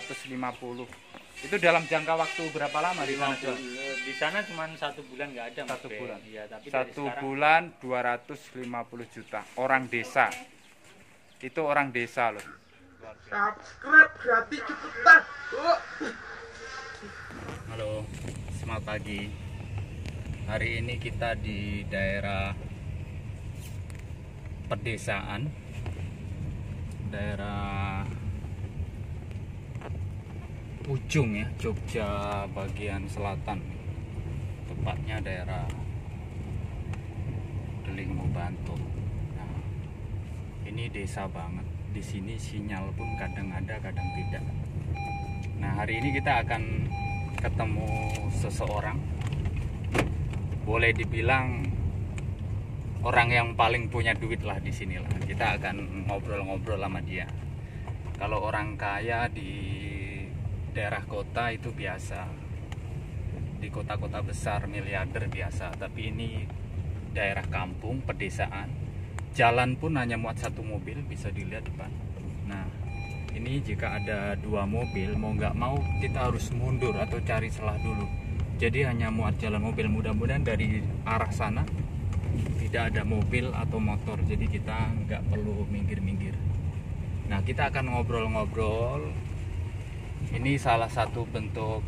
250. Itu dalam jangka waktu berapa lama di sana jual? Di sana cuma 1 bulan nggak ada. 1 bulan. Iya, tapi 1 bulan 250 juta. Orang desa. Itu orang desa loh. Subscribe gratis cepetan. Halo, selamat pagi. Hari ini kita di daerah pedesaan, daerah ujung ya, Jogja bagian selatan, tepatnya daerah Delingo Bantul. Nah, ini desa banget. Di sini sinyal pun kadang ada, kadang tidak. Nah, hari ini kita akan ketemu seseorang, boleh dibilang orang yang paling punya duit lah di sinilah. Kita akan ngobrol-ngobrol sama dia. Kalau orang kaya di daerah kota itu biasa, di kota-kota besar miliarder biasa, tapi ini daerah kampung pedesaan, jalan pun hanya muat 1 mobil, bisa dilihat depan. Nah, ini jika ada 2 mobil, mau nggak mau kita harus mundur atau cari celah dulu. Jadi hanya muat jalan mobil. Mudah-mudahan dari arah sana tidak ada mobil atau motor, jadi kita nggak perlu minggir-minggir. Nah, kita akan ngobrol-ngobrol. Ini salah satu bentuk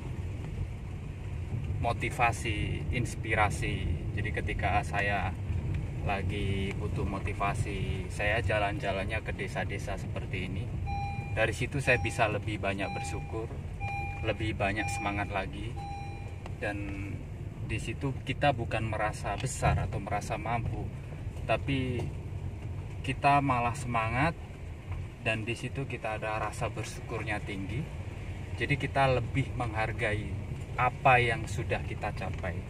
motivasi, inspirasi. Jadi ketika saya lagi butuh motivasi, saya jalan-jalannya ke desa-desa seperti ini. Dari situ saya bisa lebih banyak bersyukur, lebih banyak semangat lagi. Dan di situ kita bukan merasa besar atau merasa mampu, tapi kita malah semangat, dan di situ kita ada rasa bersyukurnya tinggi. Jadi kita lebih menghargai apa yang sudah kita capai.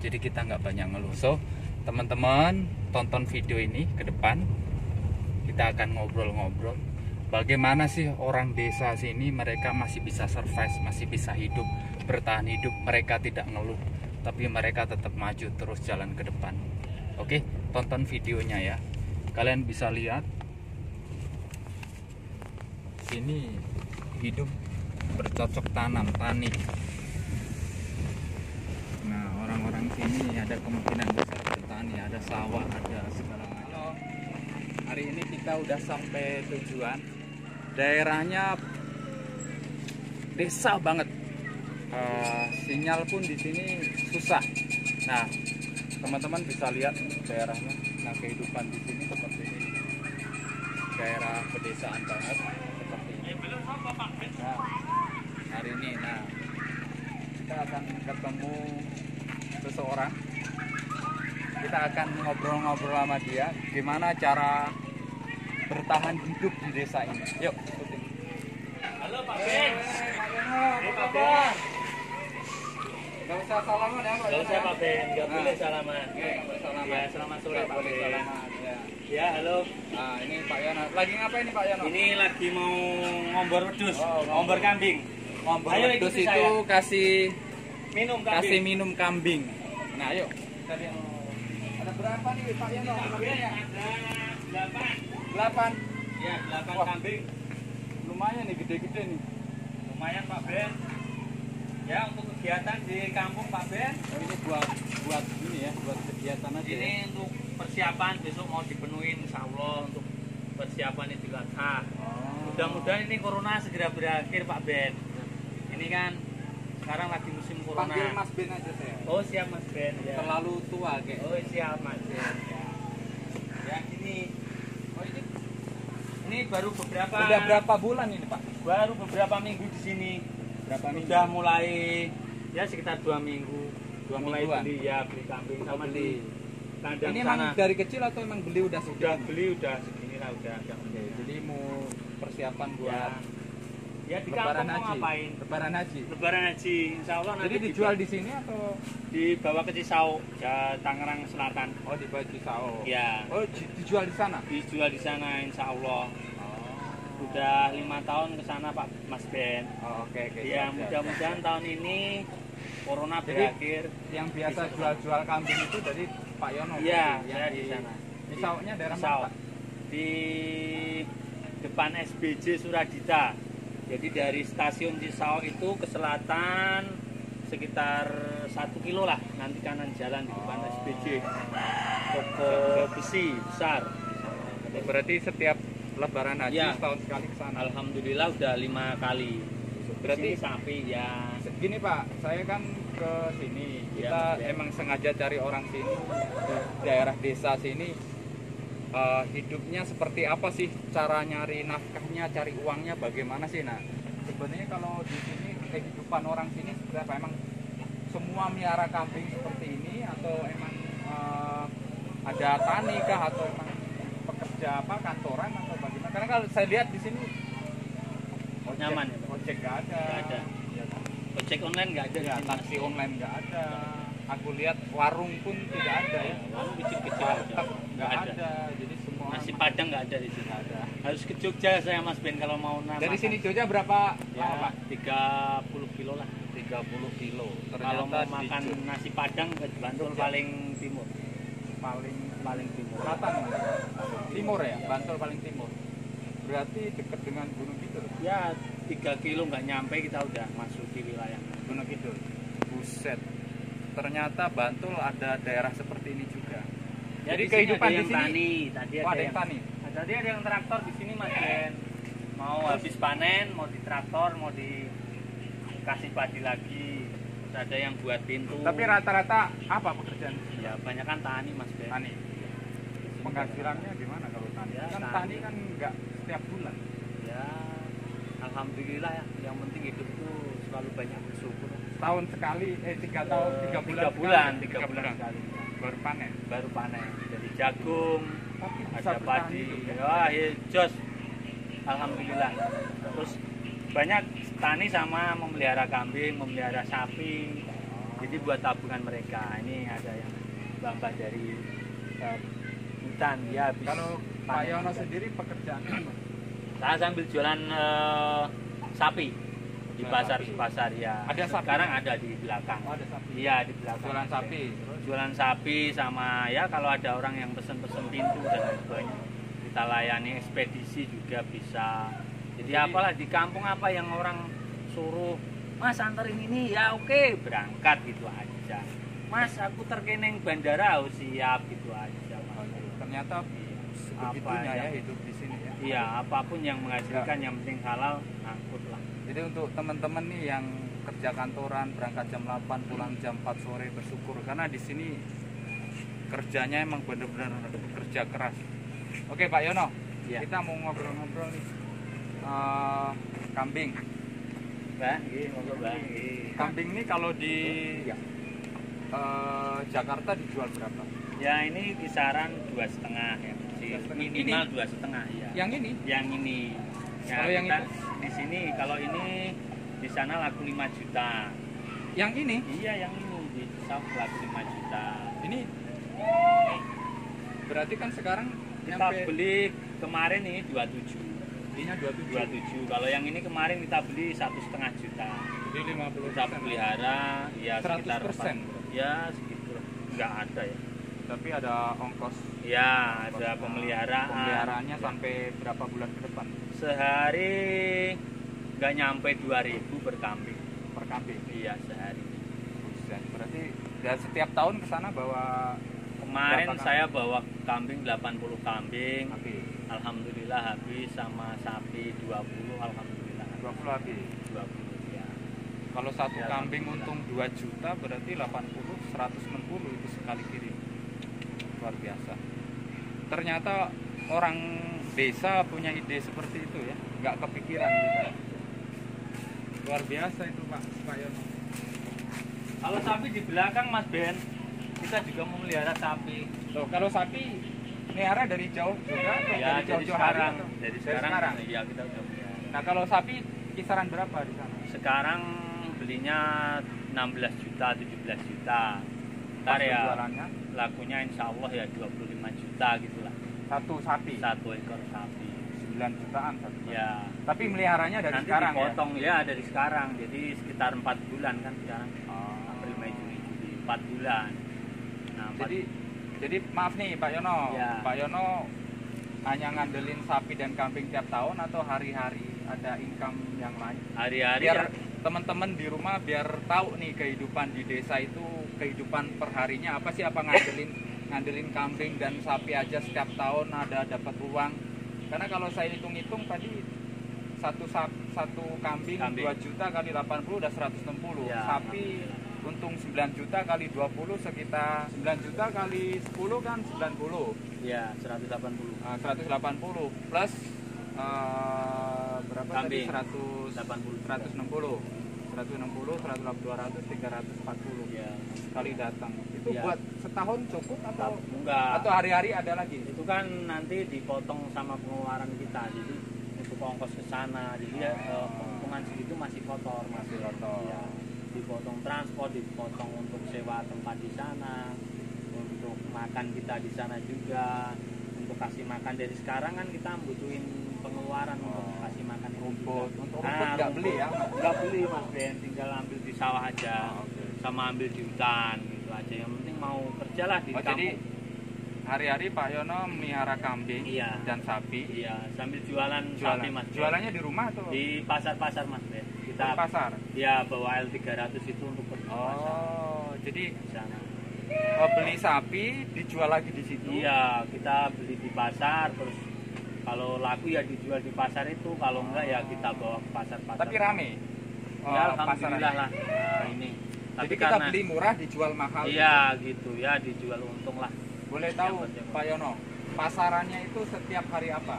Jadi kita nggak banyak ngeluh. So, teman-teman tonton video ini ke depan. Kita akan ngobrol-ngobrol. Bagaimana sih orang desa sini, mereka masih bisa survive, masih bisa hidup, bertahan hidup. Mereka tidak ngeluh, tapi mereka tetap maju terus jalan ke depan. Oke, tonton videonya ya. Kalian bisa lihat sini hidup bercocok tanam, tani. Nah, orang-orang sini ada kemungkinan besar bertani, ada sawah, ada segala macam. Hari ini kita udah sampai tujuan. Daerahnya desa banget. Sinyal pun di sini susah. Nah, teman-teman bisa lihat daerahnya. Nah, kehidupan di sini seperti ini. Daerah pedesaan banget seperti ini. Nah, hari ini, kita akan ketemu seseorang. Kita akan ngobrol-ngobrol sama dia, gimana cara bertahan hidup di desa ini. Yuk, ikutin. Halo Pak Ben. Pak Ben. Gak usah salaman ya Pak. Gak usah Pak Ben, nggak boleh salaman. Nggak boleh salaman. Ya, selamat sore Pak boleh Ben. salaman. Ya. Ya, halo. Nah, ini Pak Yono. Lagi ngapain nih Pak Yono? Ini lagi mau ngombor wedhus, Oh, ngombor kambing. Ngombor Ayo, wedhus ikuti itu saya. kasih Minum minum kambing. Nah, ayo. Kita lihat. Ada berapa nih Pak Yono? Kambingnya? Ada 8. 8. Ya, 8 Wah. kambing. Lumayan nih, gede-gede nih. Lumayan Pak Ben. Ya, untuk kegiatan di kampung Pak Ben. Oh, ini buat ini ya, buat kegiatan aja. Ini untuk persiapan besok mau dipenuhin insya Allah untuk persiapan Idul Adha. Oh. Mudah-mudahan ini corona segera berakhir Pak Ben. Ini kan sekarang lagi musim corona. Panggil Mas Ben aja saya. Oh siap Mas Ben ya. Terlalu tua kayak. Oh siap Mas Ben. Ya ini. Oh, Ini baru beberapa. udah berapa bulan ini Pak? Baru beberapa minggu di sini. Berapa minggu? Sudah mulai ya sekitar 2 minggu. 2 mulai mingguan? beli ya beli kambing sama beli. di kandang Ini sana. emang dari kecil atau emang beli udah Sudah segini? beli udah segini lah udah agak Oke, jadi mau persiapan ya. buat Ya di Lebaran kampung mau haji. ngapain? Lebaran haji. Lebaran haji, insya Allah nanti Jadi dijual di sini atau dibawa ke Cisau, ya Tangerang Selatan. oh di Baju Sao? Ya, Oh, dijual di sana? dijual di sana, insya Allah. Oh. Udah 5 tahun ke sana Pak Mas Ben. Oh, oke. Ya, Siap, siap, mudah-mudahan siap. tahun ini corona Jadi, berakhir. Yang biasa jual-jual kambing itu dari Pak Yono. Iya, yang saya di sana. Di Saunya daerah Cisau. mana Pak? Di depan SBJ Suradita. Jadi dari stasiun Cisauk itu ke selatan sekitar 1 kilo lah, nanti kanan jalan di depan SBJ. Toko besi besar. Berarti setiap Lebaran haji Ya. setahun sekali ke sana. Alhamdulillah udah 5 kali. Berarti Sini sapi ya. gini Pak, saya kan ke sini. Ya, Kita Mas Ben. emang sengaja cari orang sini di daerah desa sini. Hidupnya seperti apa sih, cara nyari nafkahnya, cari uangnya bagaimana sih? Nah, sebenarnya kalau di sini kehidupan orang sini seperti apa? Emang semua miara kambing seperti ini atau emang ada tani kah atau emang pekerja apa kantoran atau bagaimana? Karena kalau saya lihat di sini Nyaman ya, Pak? ojek nggak ada, Nggak ada. Ya, Ojek online nggak ada di ya, sini. taksi online nggak ada. Aku lihat warung pun tidak ada ya. Warung kecil-kecil aja. Warteg nggak ada. Jadi semua Nasi Padang nggak ada di sini. nggak ada. Harus ke Jogja saya Mas Ben kalau mau Dari sini Jogja berapa ya lama, Pak? 30 kilo lah. 30 kilo. Kalau mau di makan Jogja nasi Padang ke Bantul Jogja. paling timur. paling timur. Selatan Mas? Timur ya, Bantul paling timur. Berarti dekat dengan Gunung Kidul. Ya 3 kilo nggak nyampe kita udah masuk di wilayah. Gunung Kidul. Buset. Ternyata Bantul ada daerah seperti ini juga. Ya, Jadi di sini kehidupan ada di yang sini. tani. Tadi Oh, ada yang tani. Tadi ada yang traktor di sini Mas Ben. Mau habis panen, mau di traktor, mau dikasih padi lagi. Terus ada yang buat pintu. Tapi rata-rata apa pekerjaan? ya banyak kan tani Mas Ben. Tani. Penghasilannya gimana kalau tani? Ya, Kan tani. tani kan nggak setiap bulan. Ya alhamdulillah ya. Yang penting hidup itu selalu banyak bersyukur. Tahun sekali, 3 tahun, 3 bulan. 3 bulan, sekali. 3 bulan sekali. Baru panen. Baru panen. Jadi jagung, Tapi bisa ada bertahan padi. hidup ya? Wah, ya, jos. Alhamdulillah. Terus banyak tani sama memelihara kambing, memelihara sapi. Jadi buat tabungan mereka. Ini ada yang bambah dari hutan ya. Habis Kalau Pak panen Yono juga. sendiri pekerjaannya apa? Saya sambil jualan sapi di Jualan pasar sapi. ya. Ada sapi? Sekarang ada di belakang. Oh, ada sapi. Iya di belakang. Jualan sapi. Terus Jualan sapi sama ya kalau ada orang yang pesen-pesen pintu dan lain sebagainya kita layani, ekspedisi juga bisa. Jadi apalah di kampung apa yang orang suruh Mas anterin ini ya oke berangkat gitu aja. Mas aku terkeneng bandara oh, siap gitu aja. Mas. ternyata sebegitunya Apa ya yang- hidup di sini ya. Iya apapun yang menghasilkan yang penting halal angkut lah. Jadi untuk teman-teman nih yang kerja kantoran berangkat jam 8 pulang jam 4 sore bersyukur karena di sini kerjanya emang bener-bener kerja keras. Oke Pak Yono, Iya. kita mau ngobrol-ngobrol nih. Kambing. Mbak, iya, monggo Mbak. Iya. Kambing ini kalau di Jakarta dijual berapa? Ya ini kisaran 2,5 ya. 2,5. Minimal 2,5 ya. Yang ini? Yang ini. Ya, Kalau yang kita itu? di sini kalau ini di sana laku 5 juta. Yang ini? Iya yang ini di South laku 5 juta. Ini berarti kan sekarang Kita nyampe beli kemarin ini 27. belinya 27. 27. Kalau yang ini kemarin kita beli 1,5 juta. Jadi 50%. Kita pelihara ya 100%. sekitar 4, ya segitu lah. Enggak ada ya. Tapi ada ongkos Ya ada pemeliharaan. pemeliharaannya sampai berapa bulan ke depan Sehari nggak nyampe 2.000 per kambing. per kambing? Iya sehari. Buset. Berarti dan setiap tahun ke sana bawa Kemarin Berapa saya bawa kambing 80 kambing. habis. Alhamdulillah habis sama sapi 20 alhamdulillah. 20 habis. 20 ya. Kalau satu Ya, kambing alhamdulillah. untung 2 juta berarti 80 160 itu sekali kirim. Luar biasa. Ternyata orang desa punya ide seperti itu ya. Nggak kepikiran kita. Luar biasa itu Pak Yono. Kalau sapi di belakang Mas Ben, kita juga memelihara sapi. Loh, kalau sapi melihara dari jauh juga atau Ya dari dari jauh-jauh hari sekarang, atau? dari sekarang. sekarang. Iya kita udah pelihara. Nah, kalau sapi kisaran berapa di sana? Sekarang belinya 16 juta, 17 juta. Ntar Pas ya penjualannya lakunya insya Allah ya 25 juta gitu lah. satu sapi. Satu ekor sapi. 9 jutaan satu. Ya. Tapi meliharanya dari Nanti sekarang ya. dipotong ya dari sekarang. Jadi sekitar 4 bulan kan sekarang. Oh. April, Mei, Juni, Juli 4 bulan. Nah, Jadi maaf nih Pak Yono. Ya. Pak Yono hanya ngandelin sapi dan kambing tiap tahun atau hari-hari ada income yang lain. Hari-hari Biar ya, teman-teman di rumah biar tahu nih kehidupan di desa itu kehidupan perharinya apa sih, apa ngandelin kambing dan sapi aja setiap tahun ada dapat uang. Karena kalau saya hitung-hitung tadi satu kambing 2 juta kali 80 udah 160. Ya, Sapi untung 9 juta kali 20 sekitar 9 juta kali 10 kan 90. ya 180. 180 plus berapa Kambing. tadi 160 200 340 Ya. kali datang itu Ya. buat setahun cukup atau Enggak. hari-hari ada lagi. Itu kan nanti dipotong sama pengeluaran kita. Jadi untuk ongkos ke sana. Jadi ya keuntungan segitu masih kotor, masih kotor. Ya. Dipotong transport, dipotong untuk sewa tempat di sana, untuk makan kita di sana juga, untuk kasih makan dari sekarang kan kita butuhin pengeluaran untuk kasih makan Rumput, untuk Nah, rumput nggak beli ya? Nggak beli Mas Ben, tinggal ambil di sawah aja, Oke. sama ambil di hutan gitu aja. Yang penting mau kerja lah di Oh, kampung. jadi hari-hari Pak Yono melihara kambing Iya. dan sapi. Iya, sambil jualan sapi Mas Ben. Jualannya di rumah atau Di pasar-pasar Mas Ben. Kita di pasar? ya bawa L300 itu untuk pergi ke pasar Oh, jadi di sana. beli sapi dijual lagi di situ. Iya, kita beli di pasar, terus kalau laku ya dijual di pasar itu, kalau enggak ya kita bawa ke pasar-pasar. Tapi rame. Ya, alhamdulillah pasarnya. lah. Nah, ini. Tapi Jadi kita karena beli murah dijual mahal. iya gitu ya, dijual untung lah. Boleh tahu Yang penting. Pak Yono, pasarannya itu setiap hari apa?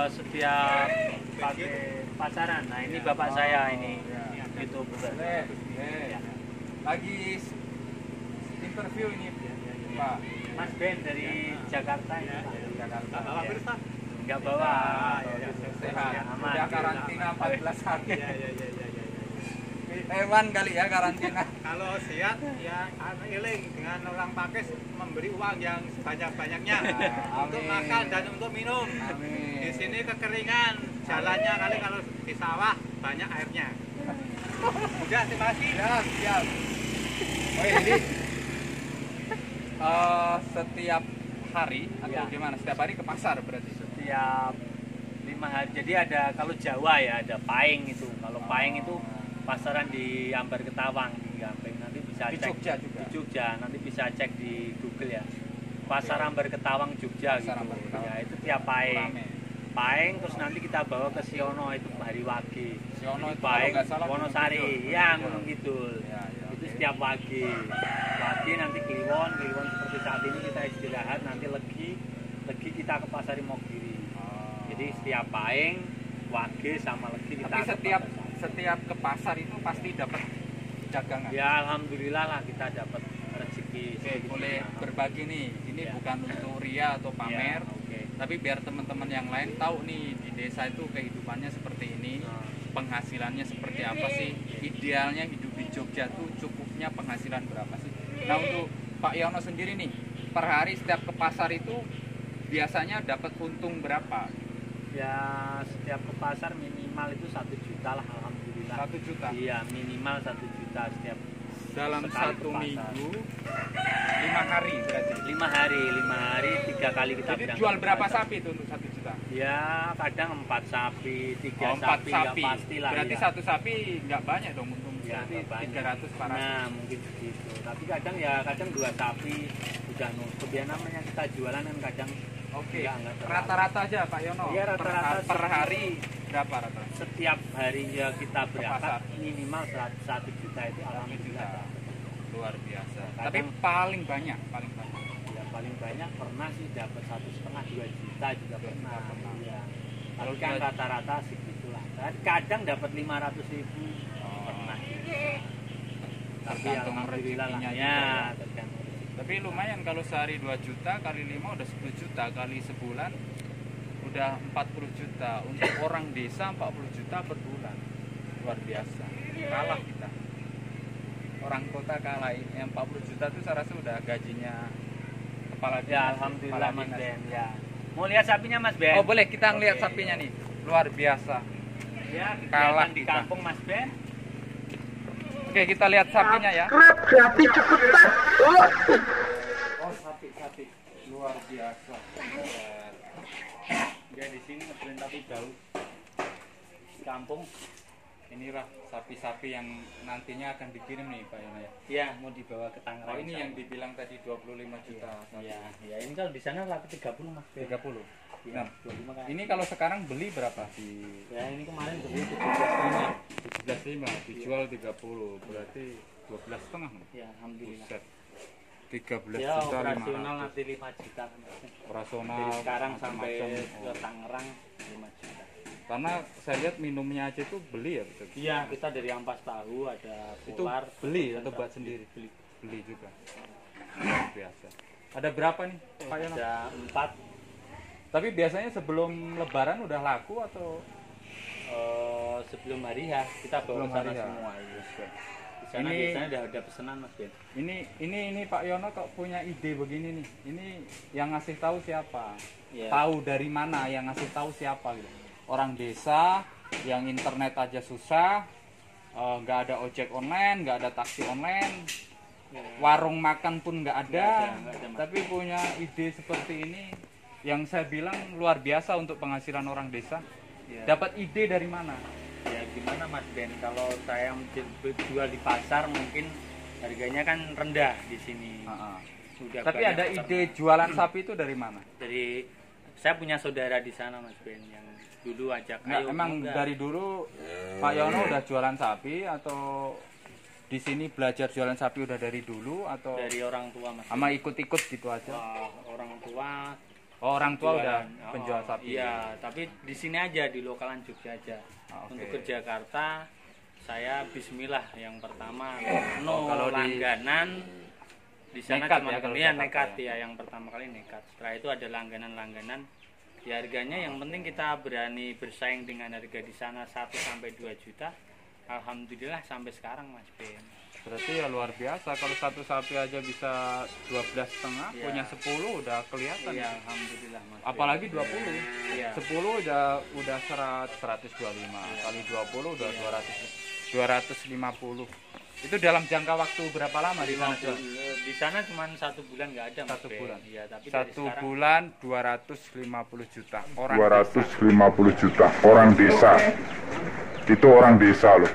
Setiap pakai pasaran. Nah, ini bapak saya ini. Ya. Itu betul. Boleh. Ya. Lagi interview ini Pak. Mas Ben dari Jakarta ya. Jakarta. Ya. Enggak bawa. Sehat. Aman. Udah karantina 14 hari. Iya. Hewan kali ya karantina. Kalau siat ya iling dengan orang pakis memberi uang yang sebanyak-banyaknya untuk Amin. makan dan untuk minum. Amin. Di sini kekeringan, jalannya kali kalau di sawah banyak airnya. Udah, terima kasih. Siap. Oh jadi setiap hari atau Ya. gimana? Setiap hari ke pasar berarti? Setiap 5 hari. Jadi ada kalau Jawa ya ada Paing itu. Kalau Paing itu pasaran di Ambar Ketawang di Gampeng. Nanti bisa Di cek Jogja juga? di Jogja. Nanti bisa cek di Google ya. Pasar Ambar Ketawang Jogja Pasar gitu. Ambar Ketawang. Ya, itu tiap Paing. Rame. Paing terus nanti kita bawa ke Siono itu hari Wage. Siono Jadi itu Paing kalau nggak salah Wonosari. Gunung Kidul. Ya, Gunung Kidul. Ya, Itu oke. setiap Wage. Wage nanti Kliwon seperti saat ini kita istirahat, nanti Legi kita ke pasar Imogiri. Oh. Jadi setiap Paing, Wage sama Legi kita Tapi ke setiap pasar. setiap ke pasar itu pasti dapat dagangan. Ya alhamdulillah lah kita dapat rezeki. Oke, boleh berbagi nih. Ini Ya. bukan untuk ria atau pamer, Ya, oke. tapi biar teman-teman yang lain tahu nih di desa itu kehidupannya seperti ini, Nah, penghasilannya seperti apa sih, idealnya hidup di Jogja tuh cukupnya penghasilan berapa sih. Nah untuk Pak Yono sendiri nih, per hari setiap ke pasar itu biasanya dapat untung berapa? ya setiap ke pasar minimal itu 1 juta lah alhamdulillah. 1 juta Iya minimal 1 juta setiap dalam sekali satu ke pasar. minggu 5 hari berarti. 5 hari 3 kali kita Jadi berangkat jual ke berapa pasar. sapi itu untuk 1 juta? Ya kadang 4 sapi, 3 Oh, 4 sapi, ya sapi. pastilah. Berarti ya. satu sapi nggak banyak dong untung. Ya, Berarti nggak banyak. 300 400. Nah mungkin begitu. Tapi kadang 2 sapi udah nutup ya namanya kita jualan kan kadang. Oke. Nggak terlalu. Rata-rata aja Pak Yono. Iya, rata-rata per setiap- hari berapa rata? Setiap harinya kita pasar. berangkat minimal 1 juta itu alhamdulillah. juta. Luar biasa. Kadang- Tapi paling banyak. Ya paling banyak pernah sih dapat 1,5-2 juta juga pernah. pernah. Iya. Kalau Tapi kan dua- rata-rata segitulah. Kadang dapat 500.000 Oh. pernah. Tapi Tergantung alhamdulillah lah. rezekinya Ya, juga ya. tergantung rezeki. Tapi lumayan kalau sehari 2 juta kali 5 udah 10 juta kali sebulan udah 40 juta. Untuk orang desa 40 juta per bulan. Luar biasa. Kalah kita. Orang kota kalah. Yang 40 juta itu saya rasa udah gajinya kepala dinas. Ya alhamdulillah kepala Mas dinas. Ben ya. Mau lihat sapinya Mas Ben? Oh boleh kita ngeliat Oke. sapinya nih. Luar biasa. Ya, Kalah kegiatan di kita. kampung Mas Ben. Oke kita lihat sapinya ya. Subscribe gratis cepetan. Oh. Oh sapi luar biasa. Ya di sini ngeprint tapi jauh. kampung. Inilah sapi-sapi yang nantinya akan dikirim nih Pak Yono ya. Iya, mau dibawa ke Tangerang. Oh ini yang dibilang tadi 25 juta. Iya, ya ini kalau di sana laku 30 Mas. 30. Iya, Nah, 25 kan. ini kalau sekarang beli berapa di Ya ini kemarin beli 17,5. 17,5 dijual 30 berarti 12,5. Ya, alhamdulillah. Buset. 13 Ya, juta operasional 500. nanti 5 juta kan. Operasional Dari sekarang sampai macam-macam. ke Tangerang 5 juta. Karena saya lihat minumnya aja tuh beli ya betul. Iya, kita dari ampas tahu ada Itu polar. beli atau buat sendiri? Beli. Beli juga. Luar biasa. Ada berapa nih Pak Yono? Ada 4. Tapi biasanya sebelum lebaran udah laku atau Sebelum hari ya kita bawa sebelum ke sana hari ya? semua. Iya. Di sana Ini- biasanya udah ada pesanan Mas Ben. ini Pak Yono kok punya ide begini nih. Ini yang ngasih tahu siapa? Iya. Tahu dari mana yang ngasih tahu siapa gitu. Orang desa yang internet aja susah, nggak ada ojek online, nggak ada taksi online, warung makan pun nggak ada, Nggak ada, Mas. tapi punya ide seperti ini yang saya bilang luar biasa untuk penghasilan orang desa. Iya. Dapat ide dari mana? Ya gimana Mas Ben, kalau saya jual di pasar mungkin harganya kan rendah di sini. Sudah Tapi banyak ada peternak. ide jualan sapi itu dari mana? Dari saya punya saudara di sana Mas Ben yang dulu ajak Nggak, ayo emang enggak. dari dulu Pak Yono udah jualan sapi atau di sini belajar jualan sapi udah dari dulu atau dari orang tua Mas. sama ikut-ikut gitu aja? Wah, orang tua Oh, orang tua jualan. udah Oh, penjual sapi. Iya, tapi di sini aja di lokalan Jogja aja. Ah, oke. Untuk ke Jakarta saya bismillah yang pertama Oh, kalau di- langganan di sana Nekat cuma ya kalau iya, Jakarta nekat ya. ya yang pertama kali nekat. Setelah itu ada langganan-langganan. Ya harganya yang penting kita berani bersaing dengan harga di sana 1 sampai 2 juta. Alhamdulillah sampai sekarang Mas Ben. Berarti ya luar biasa kalau satu sapi aja bisa 12,5, Iya. punya 10 udah kelihatan. Iya, alhamdulillah Mas Ben. Apalagi 20. Iya. 10 udah 125. Kali 20 udah Iya. 250. Itu dalam jangka waktu berapa lama di sana? Jual? Di sana cuma 1 bulan nggak ada Mas 1 Ben. bulan. Iya, tapi dari Satu sekarang bulan 250 juta orang 250 juta orang desa. Itu orang desa loh.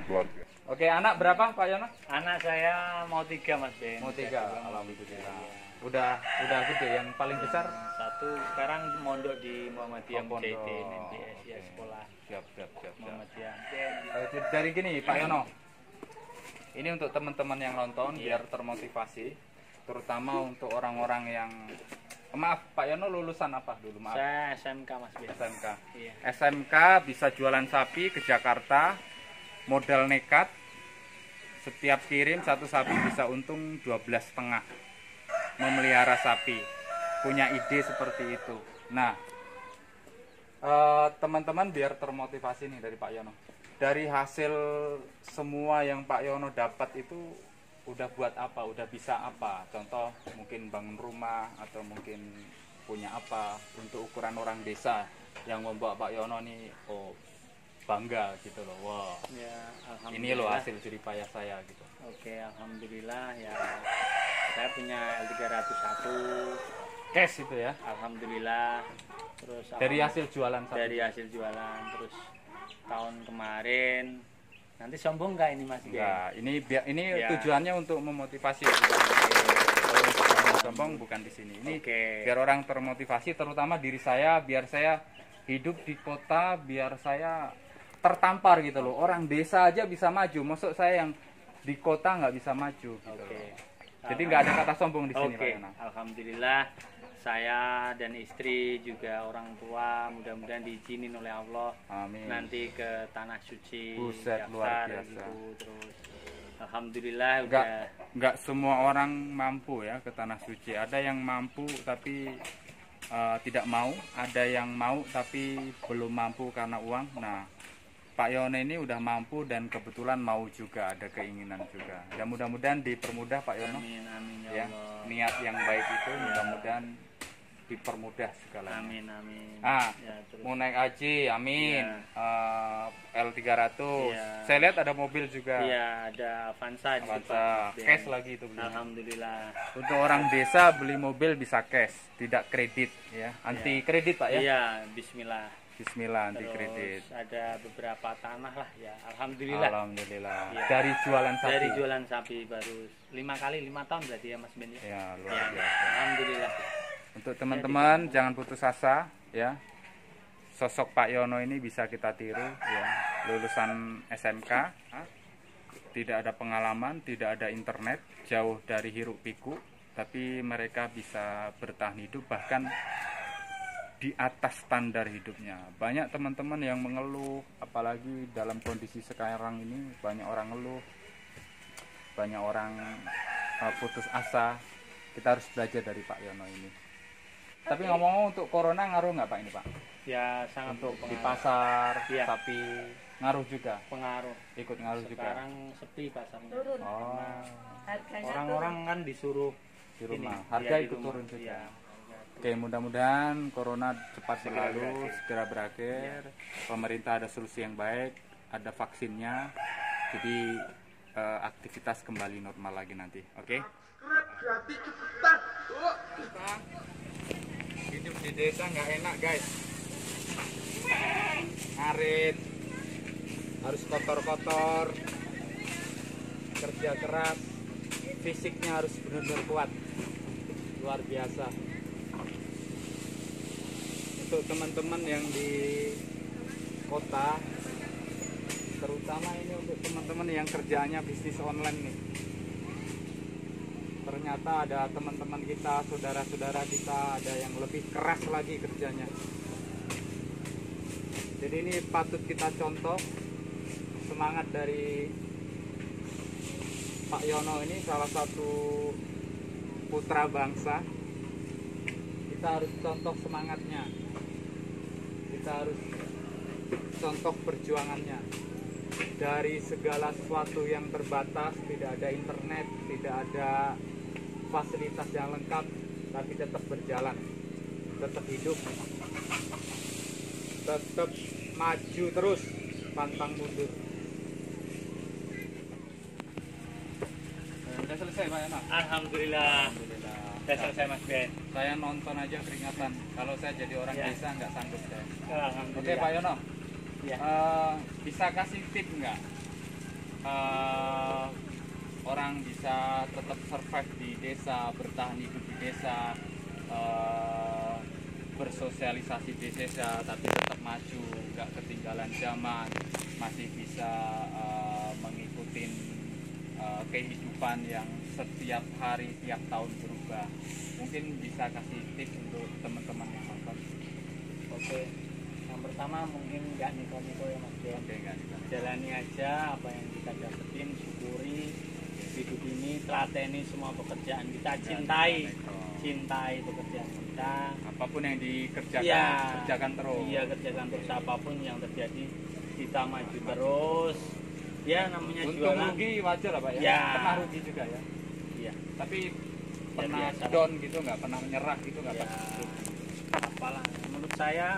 Luar biasa. Oke, anak berapa Pak Yono? anak saya mau 3 Mas Ben. Mau 3. Alhamdulillah. Udah gede, yang paling besar. Satu sekarang mondok di Muhammadiyah Oh, pondok. MCT NPS ya sekolah Siap. Muhammadiyah. Dari gini Pak Yono, ini untuk teman-teman yang nonton Iya. biar termotivasi, terutama untuk orang-orang yang maaf Pak Yono lulusan apa dulu maaf? Saya SMK Mas Ben. SMK. Iya. SMK bisa jualan sapi ke Jakarta, modal nekat, setiap kirim satu sapi bisa untung 12,5. Memelihara sapi, punya ide seperti itu. Nah, teman-teman biar termotivasi nih dari Pak Yono. Dari hasil semua yang Pak Yono dapat itu udah buat apa, udah bisa apa? Contoh mungkin bangun rumah atau mungkin punya apa untuk ukuran orang desa yang membuat Pak Yono nih bangga gitu loh. Wah, Ya, alhamdulillah. ini loh hasil jerih payah saya gitu. Oke, alhamdulillah ya. Saya punya L301. Cash itu ya. Alhamdulillah. Terus Dari hasil jualan sapi. dari hasil jualan terus tahun kemarin. Nanti sombong nggak ini Mas Ben? Enggak, ini Ya. tujuannya untuk memotivasi. Kalau untuk sombong bukan di sini. Ini Oke. biar orang termotivasi, terutama diri saya, biar saya hidup di kota, biar saya tertampar gitu loh. Orang desa aja bisa maju, maksud saya yang di kota nggak bisa maju gitu Oke. loh. Jadi nggak ada kata sombong di sini Oke, Pak Yono. alhamdulillah saya dan istri juga orang tua mudah-mudahan diizinin oleh Allah Amin. nanti ke tanah suci Buset, luar daftar biasa. gitu. Terus alhamdulillah Nggak, udah nggak semua orang mampu ya ke tanah suci. Ada yang mampu tapi tidak mau, ada yang mau tapi belum mampu karena uang. Nah, Pak Yono ini udah mampu dan kebetulan mau juga, ada keinginan juga. Ya mudah-mudahan dipermudah Pak Yono. amin amin ya, Ya, Allah. niat yang baik itu mudah-mudahan dipermudah segalanya. Amin amin. Ah, Ya, terus mau naik haji, amin. L300. Iya. Saya lihat ada mobil juga. iya ada Avanza di Avanza. depan, Mas Ben. Cash lagi itu belinya. Alhamdulillah. Untuk orang desa beli mobil bisa cash, tidak kredit ya. Anti kredit Pak ya. Iya, bismillah. Bismillah anti Terus kredit. ada beberapa tanah lah ya, alhamdulillah. Alhamdulillah. Iya. Dari jualan sapi. Dari jualan sapi baru 5 tahun berarti ya Mas Ben ya. Ya, luar Ya, biasa. alhamdulillah. Untuk teman-teman jangan putus asa ya. Sosok Pak Yono ini bisa kita tiru ya. Lulusan SMK, tidak ada pengalaman, tidak ada internet, jauh dari hiruk pikuk, tapi mereka bisa bertahan hidup bahkan di atas standar hidupnya. Banyak teman-teman yang mengeluh, apalagi dalam kondisi sekarang ini banyak orang ngeluh, banyak orang putus asa. Kita harus belajar dari Pak Yono ini. Tapi ngomong-ngomong untuk corona ngaruh nggak Pak ini Pak? Ya sangat Untuk di berpengaruh. pasar, Iya. sapi ngaruh juga, Pengaruh. ikut ngaruh juga. Sekarang sepi pasarnya. Turun. Oh, Harganya Orang-orang kan disuruh di rumah. ini, Harga ya, di ikut rumah. turun juga. Iya. Oke, mudah-mudahan corona cepat Segera berlalu, berakhir. segera berakhir. Pemerintah ada solusi yang baik, ada vaksinnya. Jadi aktivitas kembali normal lagi nanti. Oke? Hidup di desa nggak enak guys. Ngarit, harus kotor-kotor, kerja keras, fisiknya harus benar-benar kuat, luar biasa. Untuk teman-teman yang di kota, terutama ini untuk teman-teman yang kerjaannya bisnis online nih, ternyata ada teman-teman kita, saudara-saudara kita, ada yang lebih keras lagi kerjanya. Jadi ini patut kita contoh semangat dari Pak Yono ini, salah satu putra bangsa. Kita harus contoh semangatnya, kita harus contoh perjuangannya. Dari segala sesuatu yang terbatas, tidak ada internet, tidak ada fasilitas yang lengkap, tapi tetap berjalan, tetap hidup, tetap maju terus, pantang mundur. Udah selesai Pak Yono? Alhamdulillah. Alhamdulillah. Udah selesai Mas Ben. Saya nonton aja keringatan. Kalau saya jadi orang Ya. desa nggak sanggup saya. Alhamdulillah. Oke Pak Yono, Ya. bisa kasih tip nggak? Orang bisa tetap survive di desa, bertahan hidup di desa, bersosialisasi di desa, tapi tetap maju, nggak ketinggalan zaman, masih bisa mengikuti kehidupan yang setiap hari, tiap tahun berubah. Mungkin bisa kasih tips untuk teman-teman yang nonton. Oke. Yang pertama mungkin nggak niko-niko ya Mas Ben. Oke, nggak bisa. Jalani aja apa yang kita dapetin, syukuri hidup ini, telateni semua pekerjaan kita, cintai pekerjaan kita. Apapun yang dikerjakan, Iya. kerjakan terus. Iya, kerjakan terus apapun yang terjadi, kita maju terus. Ya namanya Untung jualan. rugi wajar lah Pak ya. Ya. Pernah rugi juga ya. Iya. Tapi Ya, pernah biasa. down gitu nggak? Pernah menyerah gitu nggak Ya, Pak? apalah menurut saya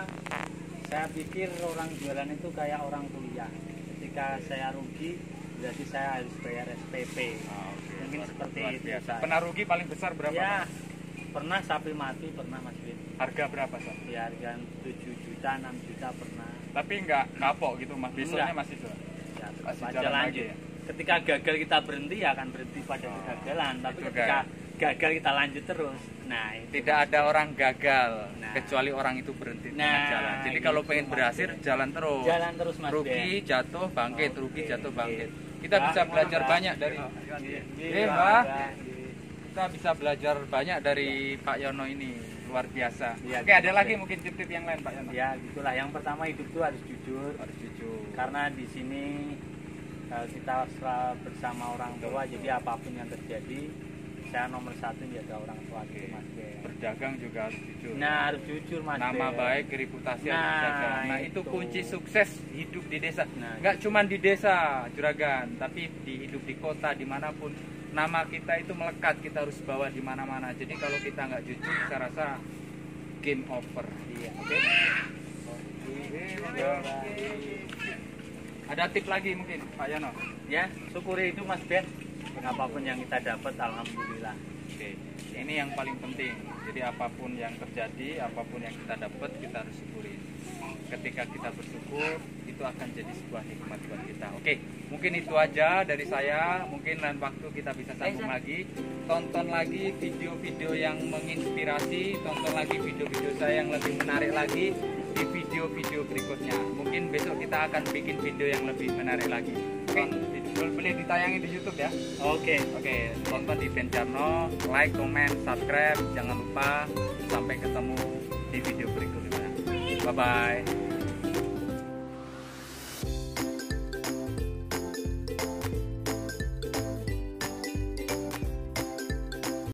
pikir orang jualan itu kayak orang kuliah. Ketika saya rugi, berarti saya harus bayar SPP. Mungkin seperti Luar itu biasa. saya. Pernah rugi paling besar berapa Ya, Pak? pernah sapi mati, pernah Mas Bin. Harga berapa Pak? Ya, harga 7 juta, 6 juta pernah. Tapi nggak kapok gitu Mas, besoknya Enggak. masih jual. Ya, tetap Masih aja jalan lanjut. lagi ya? Ketika gagal kita berhenti, ya akan berhenti pada kegagalan. Tapi itu ketika gagal kita lanjut terus. Nah, itu. Tidak ada orang gagal Nah. kecuali orang itu berhenti di tengah Nah, jalan. Jadi gitu, kalau pengen Mas berhasil Ben. jalan terus. Jalan terus Mas Rugi, Ben. jatuh, bangkit, rugi, Oke, jatuh, oke. bangkit. Kita bisa Bang, belajar Bang. banyak dari Iya, Mbak. Bang. Kita bisa belajar banyak dari Pak Yono ini, luar biasa. Iya, Oke, ada gitu, lagi Mas. mungkin tip-tip yang lain Pak Yono? Ya, gitulah. Yang pertama hidup itu harus jujur. Harus jujur. Karena di sini kita bersama orang tua, jadi apapun yang terjadi, saya nomor satu jaga orang tua gitu Mas Ben. Berdagang juga harus jujur. Nah, harus jujur Mas Nama Ben. baik, reputasi harus Nah, dijaga. Nah, itu itu. kunci sukses hidup di desa. Nah, Nggak cuma di desa, Juragan, tapi di hidup di kota, dimanapun. Nama kita itu melekat, kita harus bawa di mana-mana. Jadi kalau kita nggak jujur, saya rasa game over. Iya. Oke? Ada tip lagi mungkin, Pak Yono? Ya, syukuri itu Mas Ben. Apapun yang kita dapat, alhamdulillah. Oke, ini yang paling penting. Jadi apapun yang terjadi, apapun yang kita dapat, kita harus syukurin. ketika kita bersyukur itu akan jadi sebuah nikmat buat kita. Oke, mungkin itu aja dari saya. Mungkin lain waktu kita bisa sambung lagi. Tonton lagi video-video yang menginspirasi, tonton lagi video-video saya yang lebih menarik lagi di video-video berikutnya. Mungkin besok kita akan bikin video yang lebih menarik lagi. Oke, boleh ditayangin di YouTube ya. Oke. Oke, tonton di Ben Jarno, like, comment, subscribe, jangan lupa. Sampai ketemu di video berikutnya. Bye bye.